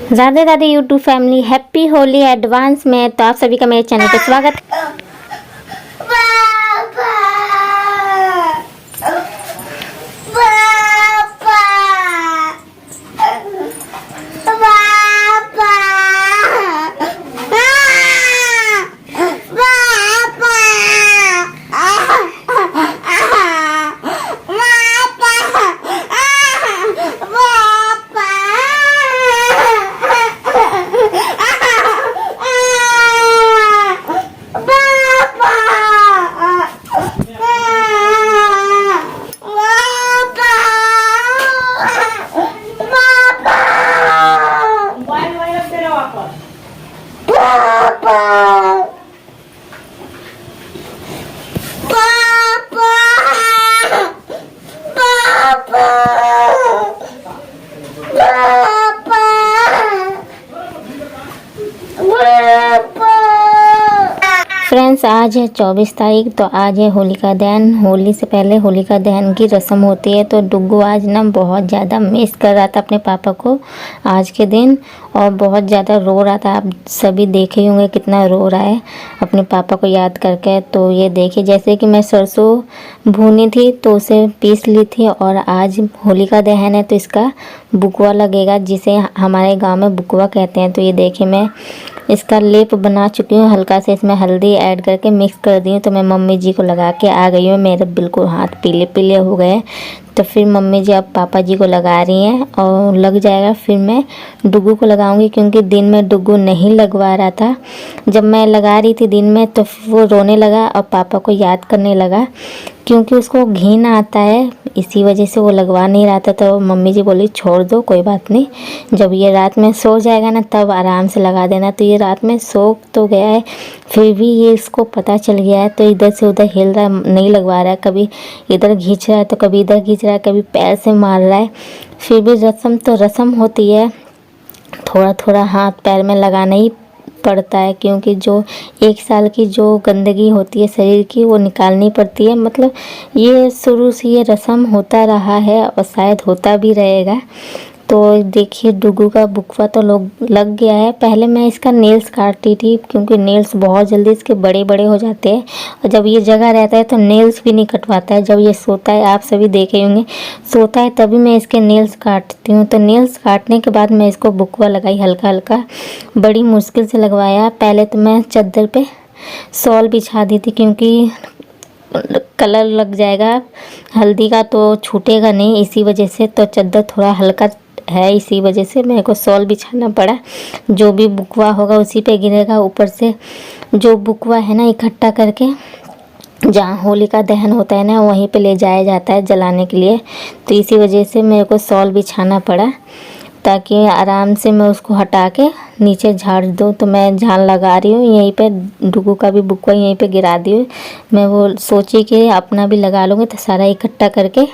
Radhe Radhe YouTube family, happy Holi advance में। तो आप सभी का मेरे चैनल पर स्वागत है। फ्रेंड्स, आज है 24 तारीख। तो आज है होलिका दहन। होली से पहले होलिका दहन की रस्म होती है। तो डुग्गू आज ना बहुत ज़्यादा मिस कर रहा था अपने पापा को आज के दिन, और बहुत ज़्यादा रो रहा था। आप सभी देखे ही होंगे कितना रो रहा है अपने पापा को याद करके। तो ये देखिए, जैसे कि मैं सरसों भूनी थी तो उसे पीस ली थी, और आज होलिका दहन है तो इसका बुकवा लगेगा, जिसे हमारे गाँव में बुकवा कहते हैं। तो ये देखिए, मैं इसका लेप बना चुकी हूँ। हल्का से इसमें हल्दी ऐड करके मिक्स कर दी हूँ। तो मैं मम्मी जी को लगा के आ गई हूँ। मेरे बिल्कुल हाथ पीले पीले हो गए। तो फिर मम्मी जी अब पापा जी को लगा रही हैं, और लग जाएगा फिर मैं डुग्गू को लगाऊंगी, क्योंकि दिन में डुग्गू नहीं लगवा रहा था। जब मैं लगा रही थी दिन में तो वो रोने लगा और पापा को याद करने लगा, क्योंकि उसको घिन आता है, इसी वजह से वो लगवा नहीं रहा था। तो मम्मी जी बोली छोड़ दो, कोई बात नहीं, जब ये रात में सो जाएगा ना तब आराम से लगा देना। तो ये रात में सो तो गया है, फिर भी ये इसको पता चल गया है। तो इधर से उधर हिल रहा है, नहीं लगवा रहा है। कभी इधर खींच रहा है तो कभी इधर खींच रहा है, कभी पैर से मार रहा है। फिर भी रस्म तो रस्म होती है, थोड़ा थोड़ा हाथ पैर में लगाना ही पड़ता है, क्योंकि जो 1 साल की जो गंदगी होती है शरीर की वो निकालनी पड़ती है। मतलब ये शुरू से ये रस्म होता रहा है और शायद होता भी रहेगा। तो देखिए, डुग्गू का बुकवा तो लग गया है। पहले मैं इसका नेल्स काटती थी, क्योंकि नेल्स बहुत जल्दी इसके बड़े बड़े हो जाते हैं, और जब ये जगह रहता है तो नेल्स भी नहीं कटवाता है। जब ये सोता है, आप सभी देखे होंगे, सोता है तभी मैं इसके नेल्स काटती हूँ। तो नेल्स काटने के बाद मैं इसको बुकवा लगाई हल्का हल्का, बड़ी मुश्किल से लगवाया। पहले तो मैं चादर पे शॉल बिछा दी थी, क्योंकि कलर लग जाएगा हल्दी का तो छूटेगा नहीं, इसी वजह से। तो चादर थोड़ा हल्का है, इसी वजह से मेरे को शॉल बिछाना पड़ा। जो भी बुकवा होगा उसी पे गिरेगा। ऊपर से जो बुकवा है ना, इकट्ठा करके जहाँ होलिका दहन होता है ना, वहीं पे ले जाया जाता है जलाने के लिए। तो इसी वजह से मेरे को शॉल बिछाना पड़ा, ताकि आराम से मैं उसको हटा के नीचे झाड़ दूँ। तो मैं झाड़ लगा रही हूँ यहीं पे, डुग्गू का भी बुकवा यहीं पे गिरा दी हूँ। मैं वो सोची कि अपना भी लगा लूँगी, तो सारा इकट्ठा करके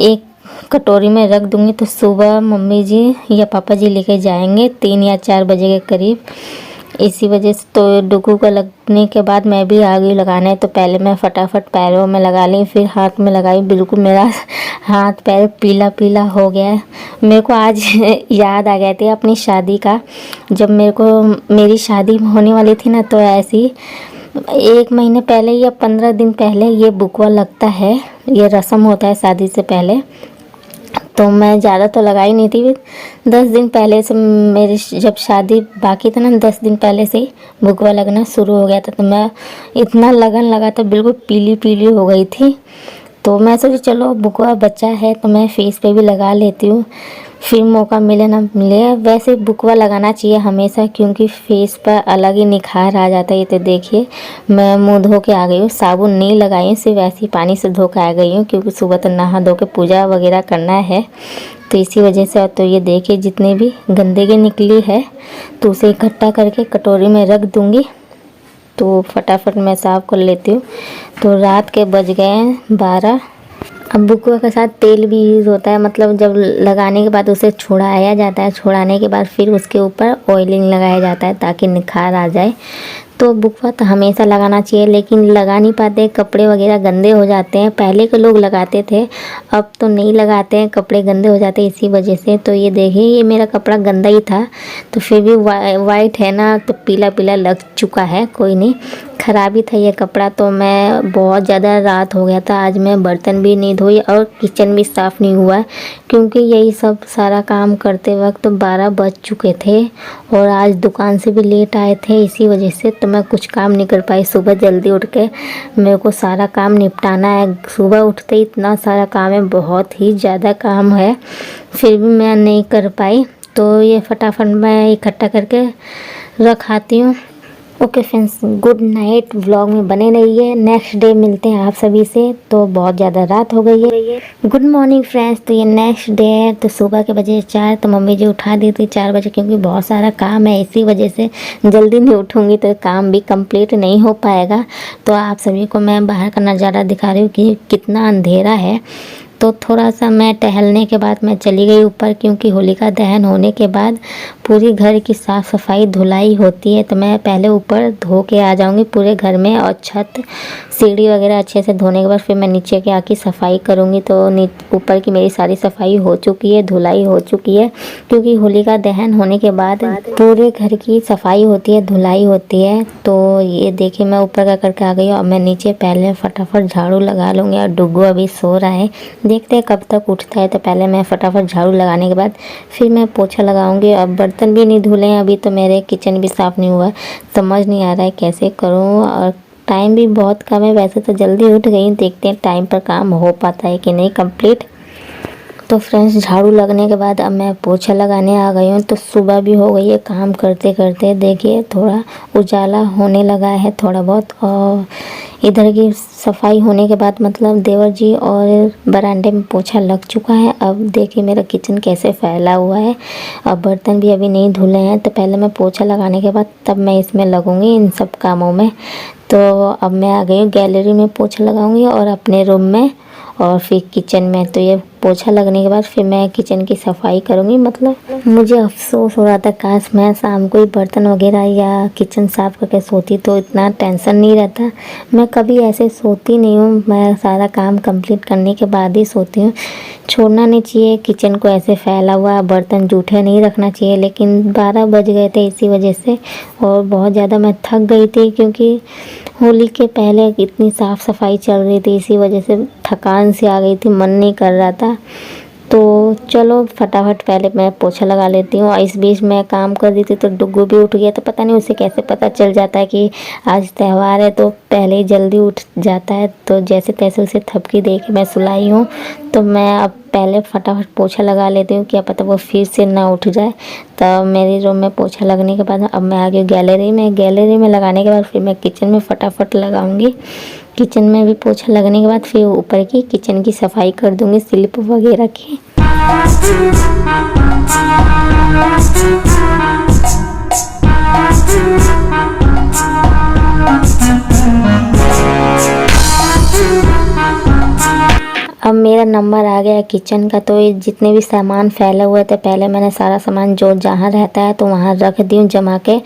एक कटोरी में रख दूँगी। तो सुबह मम्मी जी या पापा जी लेके जाएंगे 3 या 4 बजे के करीब, इसी वजह से। तो डुग्गू को लगने के बाद मैं भी आ गई लगाने। तो पहले मैं फटाफट पैरों में लगा ली, फिर हाथ में लगाई। बिल्कुल मेरा हाथ पैर पीला पीला हो गया है। मेरे को आज याद आ गया था अपनी शादी का, जब मेरी शादी होने वाली थी ना, तो ऐसी 1 महीने पहले या 15 दिन पहले ये बुकवा लगता है। ये रस्म होता है शादी से पहले। तो मैं ज़्यादा तो लगाई नहीं थी, 10 दिन पहले से, मेरी जब शादी बाकी था ना, 10 दिन पहले से ही बुकवा लगना शुरू हो गया था। तो मैं इतना लगन लगा था, बिल्कुल पीली पीली हो गई थी। तो मैं सोची चलो बुकवा बचा है तो मैं फेस पे भी लगा लेती हूँ, फिर मौका मिले ना मिले। वैसे बुकवा लगाना चाहिए हमेशा, क्योंकि फेस पर अलग ही निखार आ जाता है। ये तो देखिए, मैं मुंह धो के आ गई हूँ, साबुन नहीं लगाई हूँ, सिर्फ ऐसे ही पानी से धो के आ गई हूँ, क्योंकि सुबह तो नहा धो के पूजा वगैरह करना है। तो इसी वजह से। तो ये देखिए, जितनी भी गंदगी निकली है तो उसे इकट्ठा करके कटोरी में रख दूँगी। तो फटाफट मैं साफ़ कर लेती हूँ। तो रात के बज गए हैं 12। अब बुकवा के साथ तेल भी यूज़ होता है, मतलब जब लगाने के बाद उसे छुड़ाया जाता है, छुड़ाने के बाद फिर उसके ऊपर ऑयलिंग लगाया जाता है ताकि निखार आ जाए। तो तो बुकवा तो हमेशा लगाना चाहिए, लेकिन लगा नहीं पाते, कपड़े वगैरह गंदे हो जाते हैं। पहले के लोग लगाते थे, अब तो नहीं लगाते हैं, कपड़े गंदे हो जाते हैं इसी वजह से। तो ये देखिए, ये मेरा कपड़ा गंदा ही था, तो फिर भी वाइट है ना, तो पीला पीला लग चुका है। कोई नहीं, ख़राब ही था ये कपड़ा। तो मैं बहुत ज़्यादा रात हो गया था, आज मैं बर्तन भी नहीं धोई और किचन भी साफ़ नहीं हुआ, क्योंकि यही सब सारा काम करते वक्त तो 12 बज चुके थे और आज दुकान से भी लेट आए थे, इसी वजह से तो मैं कुछ काम नहीं कर पाई। सुबह जल्दी उठ के मेरे को सारा काम निपटाना है, सुबह उठते ही इतना सारा काम है, बहुत ही ज़्यादा काम है, फिर भी मैं नहीं कर पाई। तो ये फटाफट मैं इकट्ठा करके रखाती हूँ। Okay friends, good night. Vlog में बने रहिए, नेक्स्ट डे मिलते हैं आप सभी से। तो बहुत ज़्यादा रात हो गई है। Good morning friends. तो ये नेक्स्ट डे है, तो सुबह के बजे 4, तो मम्मी जी उठा दी थी 4 बजे, क्योंकि बहुत सारा काम है, इसी वजह से जल्दी नहीं उठूँगी तो काम भी कंप्लीट नहीं हो पाएगा। तो आप सभी को मैं बाहर का नज़ारा दिखा रही हूँ कि कितना अंधेरा है। तो थोड़ा सा मैं टहलने के बाद मैं चली गई ऊपर, क्योंकि होलिका दहन होने के बाद पूरी घर की साफ़ सफाई धुलाई होती है। तो मैं पहले ऊपर धो के आ जाऊंगी पूरे घर में, और छत सीढ़ी वगैरह अच्छे से धोने के बाद फिर मैं नीचे के आके सफाई करूंगी। तो ऊपर की मेरी सारी सफाई हो चुकी है, धुलाई हो चुकी है, क्योंकि होलिका दहन होने के बाद पूरे घर की सफाई होती है, धुलाई होती है। तो ये देखिए, मैं ऊपर का करके आ गई और मैं नीचे पहले फटाफट झाड़ू लगा लूँगी। और डुग्गू अभी सो रहा है, देखते हैं कब तक उठता है। तो पहले मैं फटाफट झाड़ू लगाने के बाद फिर मैं पोछा लगाऊंगी। अब बर्तन भी नहीं धुले हैं अभी, तो मेरे किचन भी साफ़ नहीं हुआ, समझ नहीं आ रहा है कैसे करूँ। और टाइम भी बहुत कम है, वैसे तो जल्दी उठ गई, देखते हैं टाइम पर काम हो पाता है कि नहीं कंप्लीट। तो फ्रेंड्स, झाड़ू लगने के बाद अब मैं पोछा लगाने आ गई हूँ। तो सुबह भी हो गई है, काम करते करते देखिए थोड़ा उजाला होने लगा है थोड़ा बहुत। और इधर की सफाई होने के बाद मतलब देवर जी और बरामदे में पोछा लग चुका है। अब देखिए मेरा किचन कैसे फैला हुआ है। अब बर्तन भी अभी नहीं धुले हैं, तो पहले मैं पोछा लगाने के बाद तब मैं इसमें लगूंगी इन सब कामों में। तो अब मैं आ गई हूँ गैलरी में, पोछा लगाऊंगी और अपने रूम में और फिर किचन में। तो ये पोछा लगने के बाद फिर मैं किचन की सफाई करूँगी। मतलब मुझे अफसोस हो रहा था, काश मैं शाम को ही बर्तन वगैरह या किचन साफ़ करके सोती तो इतना टेंशन नहीं रहता। मैं कभी ऐसे सोती नहीं हूँ, मैं सारा काम कंप्लीट करने के बाद ही सोती हूँ। छोड़ना नहीं चाहिए किचन को ऐसे फैला हुआ, बर्तन जूठे नहीं रखना चाहिए। लेकिन 12 बज गए थे इसी वजह से, और बहुत ज़्यादा मैं थक गई थी, क्योंकि होली के पहले इतनी साफ़ सफाई चल रही थी, इसी वजह से थकान सी आ गई थी, मन नहीं कर रहा था। तो चलो फटाफट पहले मैं पोछा लगा लेती हूँ। इस बीच मैं काम कर रही थी तो डुग्गू भी उठ गया। तो पता नहीं उसे कैसे पता चल जाता है कि आज त्यौहार है, तो पहले ही जल्दी उठ जाता है। तो जैसे तैसे उसे थपकी दे के मैं सुलाई हूँ। तो मैं अब पहले फटाफट पोछा लगा लेती हूँ, क्या पता वो फिर से ना उठ जाए। तो मेरे रूम में पोछा लगने के बाद अब मैं आ गई गैलरी में। गैलरी में लगाने के बाद फिर मैं किचन में फटाफट लगाऊंगी। किचन में भी पोछा लगने के बाद फिर ऊपर की किचन की सफाई कर दूंगी, स्लिप वगैरह की। अब मेरा नंबर आ गया किचन का। तो ये जितने भी सामान फैले हुए थे, पहले मैंने सारा सामान जो जहाँ रहता है तो वहाँ रख दी हूँ जमा के।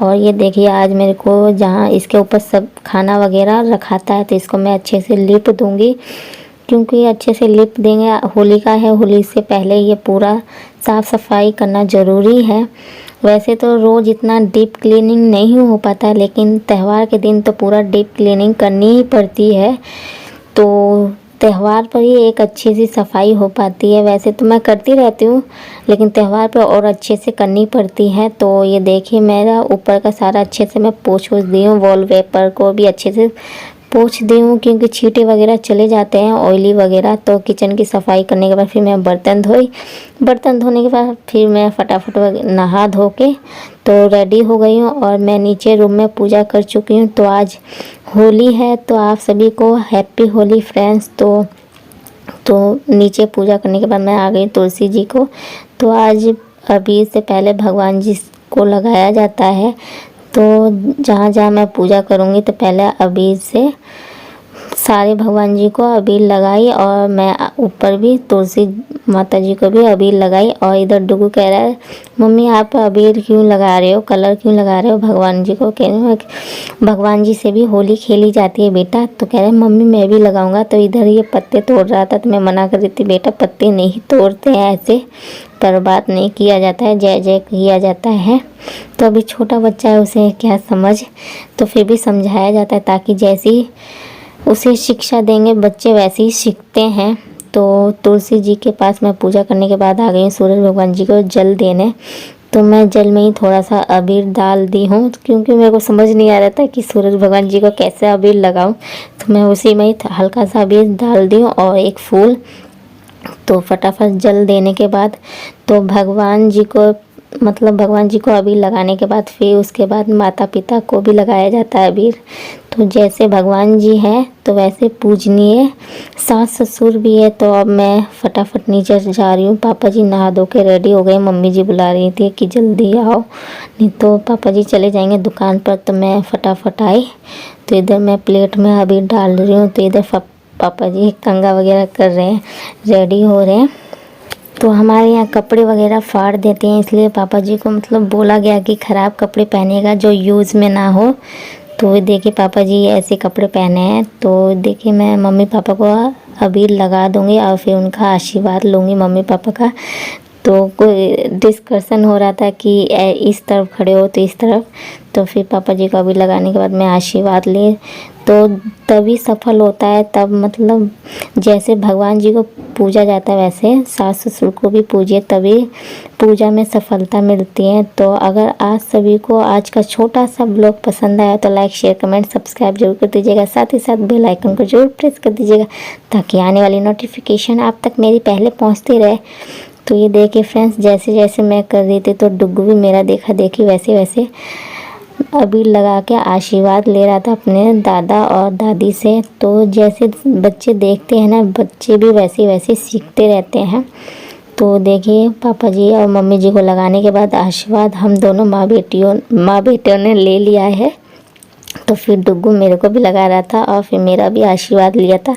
और ये देखिए आज मेरे को जहाँ इसके ऊपर सब खाना वगैरह रखाता है, तो इसको मैं अच्छे से लिप दूँगी, क्योंकि अच्छे से लिप देंगे। होली का है, होली से पहले ये पूरा साफ़ सफाई करना ज़रूरी है। वैसे तो रोज़ इतना डीप क्लीनिंग नहीं हो पाता है, लेकिन त्यौहार के दिन तो पूरा डीप क्लीनिंग करनी ही पड़ती है। तो त्यौहार पर ही एक अच्छी सी सफाई हो पाती है। वैसे तो मैं करती रहती हूँ, लेकिन त्यौहार पर और अच्छे से करनी पड़ती है। तो ये देखिए मेरा ऊपर का सारा अच्छे से मैं पोंछ दी हूँ, वॉलपेपर को भी अच्छे से पोंछ दी हूँ, क्योंकि छींटे वगैरह चले जाते हैं ऑयली वगैरह। तो किचन की सफाई करने के बाद फिर मैं बर्तन धोई। बर्तन धोने के बाद फिर मैं फटाफट नहा धो के तो रेडी हो गई हूँ, और मैं नीचे रूम में पूजा कर चुकी हूँ। तो आज होली है, तो आप सभी को हैप्पी होली फ्रेंड्स। तो नीचे पूजा करने के बाद मैं आ गई तुलसी जी को। तो आज अबीर से पहले भगवान जी को लगाया जाता है। तो जहाँ जहाँ मैं पूजा करूँगी तो पहले अबीर से सारे भगवान जी को अबीर लगाई और मैं ऊपर भी तुलसी माता जी को भी अबीर लगाई। और इधर डुगू कह रहा है मम्मी आप अबीर क्यों लगा रहे हो, कलर क्यों लगा रहे हो भगवान जी को। कह रही हूँ भगवान जी से भी होली खेली जाती है बेटा। तो कह रहे मम्मी मैं भी लगाऊंगा। तो इधर ये पत्ते तोड़ रहा था तो मैं मना कर रही थी बेटा पत्ते नहीं तोड़ते हैं, ऐसे पर बात नहीं किया जाता है, जय जय किया जाता है। तो अभी छोटा बच्चा है उसे क्या समझ, तो फिर भी समझाया जाता है ताकि जैसी उसे शिक्षा देंगे बच्चे वैसे ही सीखते हैं। तो तुलसी जी के पास मैं पूजा करने के बाद आ गई सूरज भगवान जी को जल देने। तो मैं जल में ही थोड़ा सा अबीर डाल दी हूँ क्योंकि मेरे को समझ नहीं आ रहा था कि सूरज भगवान जी को कैसे अबीर लगाऊं। तो मैं उसी में ही हल्का सा अबीर डाल दी हूँ और एक फूल। तो फटाफट जल देने के बाद तो भगवान जी को भगवान जी को अबीर लगाने के बाद फिर उसके बाद माता पिता को भी लगाया जाता है अबीर। तो जैसे भगवान जी हैं तो वैसे पूजनीय सास ससुर भी है। तो अब मैं फटाफट नीचे जा रही हूँ। पापा जी नहा धो के रेडी हो गए, मम्मी जी बुला रही थी कि जल्दी आओ नहीं तो पापा जी चले जाएंगे दुकान पर। तो मैं फटाफट आई। तो इधर मैं प्लेट में अबीर डाल रही हूँ। तो इधर पापा जी कंघा वगैरह कर रहे हैं, रेडी हो रहे हैं। तो हमारे यहाँ कपड़े वगैरह फाड़ देते हैं, इसलिए पापा जी को बोला गया कि ख़राब कपड़े पहनेगा जो यूज़ में ना हो। तो देखिए पापा जी ऐसे कपड़े पहने हैं। तो देखिए मैं मम्मी पापा को अबीर लगा दूँगी और फिर उनका आशीर्वाद लूँगी मम्मी पापा का। तो कोई डिस्कशन हो रहा था कि इस तरफ खड़े हो तो इस तरफ। तो फिर पापा जी को अबीर लगाने के बाद मैं आशीर्वाद ली। तो तभी सफल होता है, तब जैसे भगवान जी को पूजा जाता है वैसे सास ससुर को भी पूजिए, तभी पूजा में सफलता मिलती है। तो अगर आज सभी को आज का छोटा सा ब्लॉग पसंद आया तो लाइक शेयर कमेंट सब्सक्राइब जरूर कर दीजिएगा। साथ ही साथ बेल आइकन को जरूर प्रेस कर दीजिएगा ताकि आने वाली नोटिफिकेशन आप तक मेरी पहले पहुँचती रहे। तो ये देखिए फ्रेंड्स, जैसे जैसे मैं कर रही थी तो डुग्गू भी मेरा देखा देखी वैसे वैसे अबीर लगा के आशीर्वाद ले रहा था अपने दादा और दादी से। तो जैसे बच्चे देखते हैं ना, बच्चे भी वैसे वैसे सीखते रहते हैं। तो देखिए पापा जी और मम्मी जी को लगाने के बाद आशीर्वाद हम दोनों माँ बेटियों ने ले लिया है। तो फिर डुग्गू मेरे को भी लगा रहा था और फिर मेरा भी आशीर्वाद लिया था।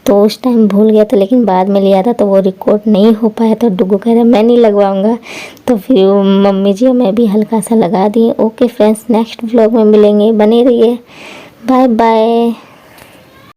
तो उस टाइम भूल गया था लेकिन बाद में लिया था तो वो रिकॉर्ड नहीं हो पाया। तो डुग्गू कह रहा मैं नहीं लगवाऊंगा। तो फिर मम्मी जी मैं भी हल्का सा लगा दी। ओके फ्रेंड्स, नेक्स्ट व्लॉग में मिलेंगे, बने रहिए, बाय बाय।